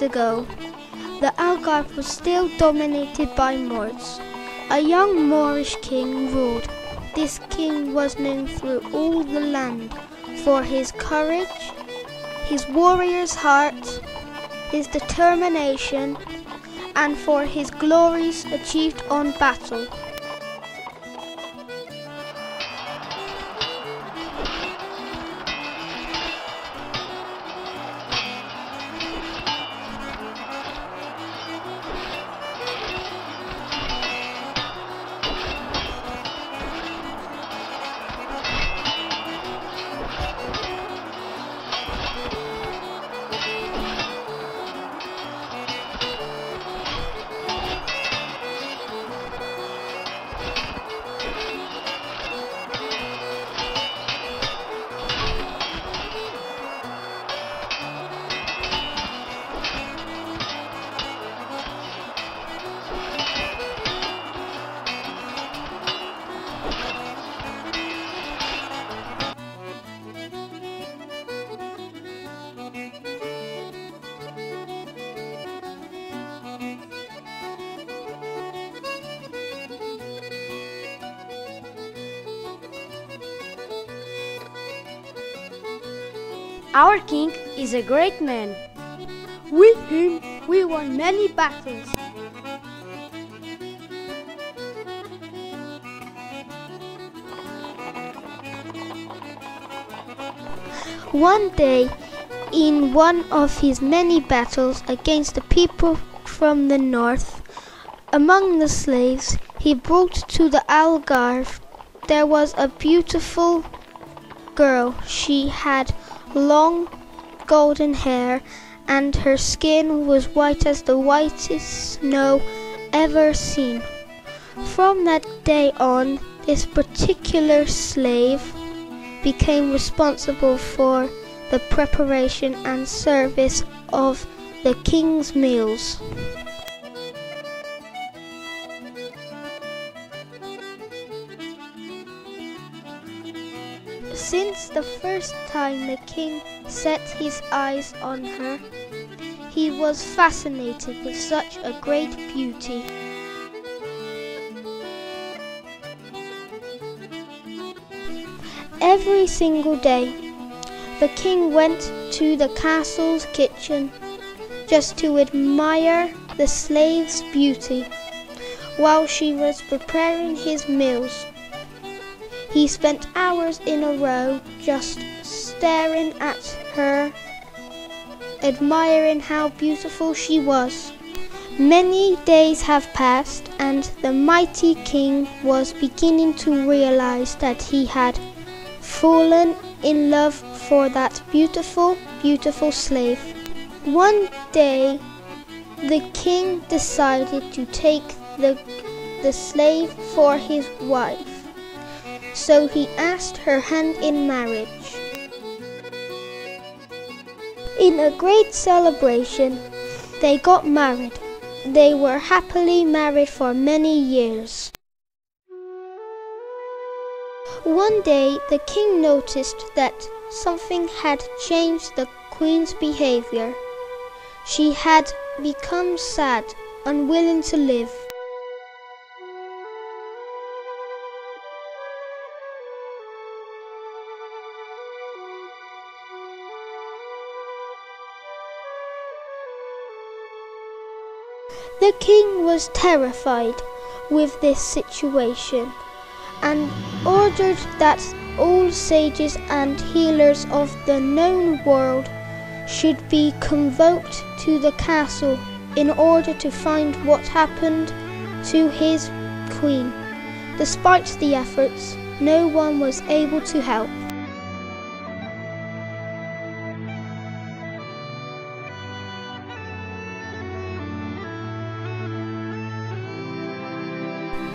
ago, the Algarve was still dominated by Moors. A young Moorish king ruled. This king was known through all the land for his courage, his warrior's heart, his determination, and for his glories achieved on battle. Our king is a great man. With him we won many battles. One day, in one of his many battles against the people from the north, among the slaves he brought to the Algarve, there was a beautiful girl. She had long golden hair, and her skin was white as the whitest snow ever seen. From that day on, this particular slave became responsible for the preparation and service of the king's meals. Since the first time the king set his eyes on her, he was fascinated with such a great beauty. Every single day, the king went to the castle's kitchen just to admire the slave's beauty while she was preparing his meals. He spent hours in a row just staring at her, admiring how beautiful she was. Many days have passed, and the mighty king was beginning to realize that he had fallen in love for that beautiful, beautiful slave. One day, the king decided to take the slave for his wife. So he asked her hand in marriage. In a great celebration, they got married. They were happily married for many years. One day, the king noticed that something had changed the queen's behavior. She had become sad, unwilling to live. The king was terrified with this situation and ordered that all sages and healers of the known world should be convoked to the castle in order to find what happened to his queen. Despite the efforts, no one was able to help.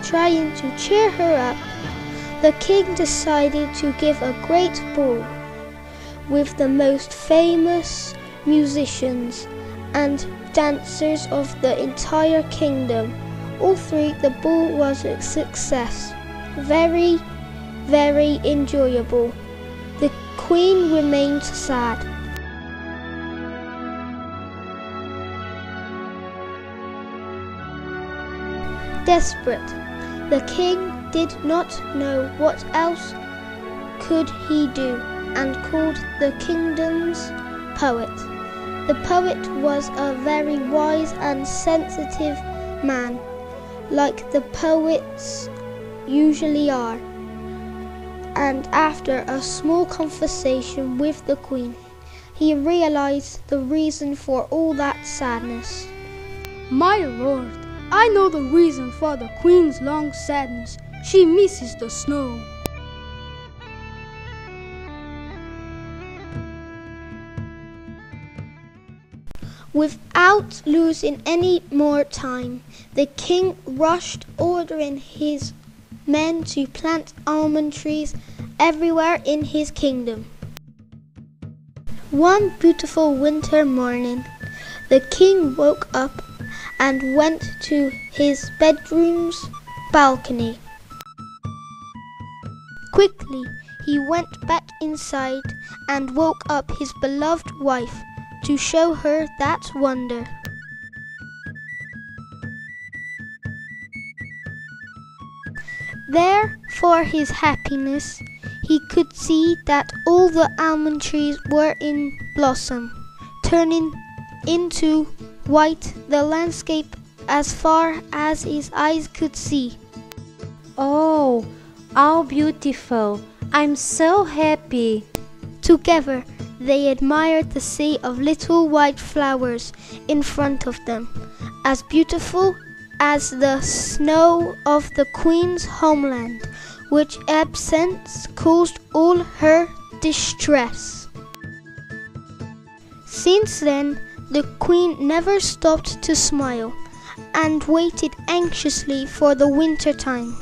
Trying to cheer her up, the king decided to give a great ball with the most famous musicians and dancers of the entire kingdom. All three, the ball was a success. Very, very enjoyable. The queen remained sad. Desperate, the king did not know what else could he do, and called the kingdom's poet. The poet was a very wise and sensitive man, like the poets usually are, and after a small conversation with the queen, he realized the reason for all that sadness. My lord, I know the reason for the queen's long sadness. She misses the snow. Without losing any more time, the king rushed, ordering his men to plant almond trees everywhere in his kingdom. One beautiful winter morning, the king woke up and went to his bedroom's balcony. Quickly, he went back inside and woke up his beloved wife to show her that wonder. There, for his happiness, he could see that all the almond trees were in blossom, turning into white the landscape as far as his eyes could see. Oh, how beautiful! I'm so happy. Together, they admired the sea of little white flowers in front of them, as beautiful as the snow of the queen's homeland, which absence caused all her distress. Since then, the queen never stopped to smile, and waited anxiously for the winter time,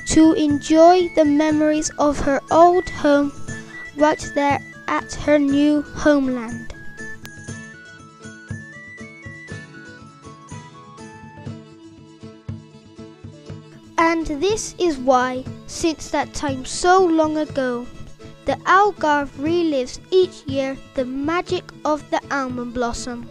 to enjoy the memories of her old home right there at her new homeland. And this is why, since that time so long ago, the Algarve relives each year the magic of the almond blossom.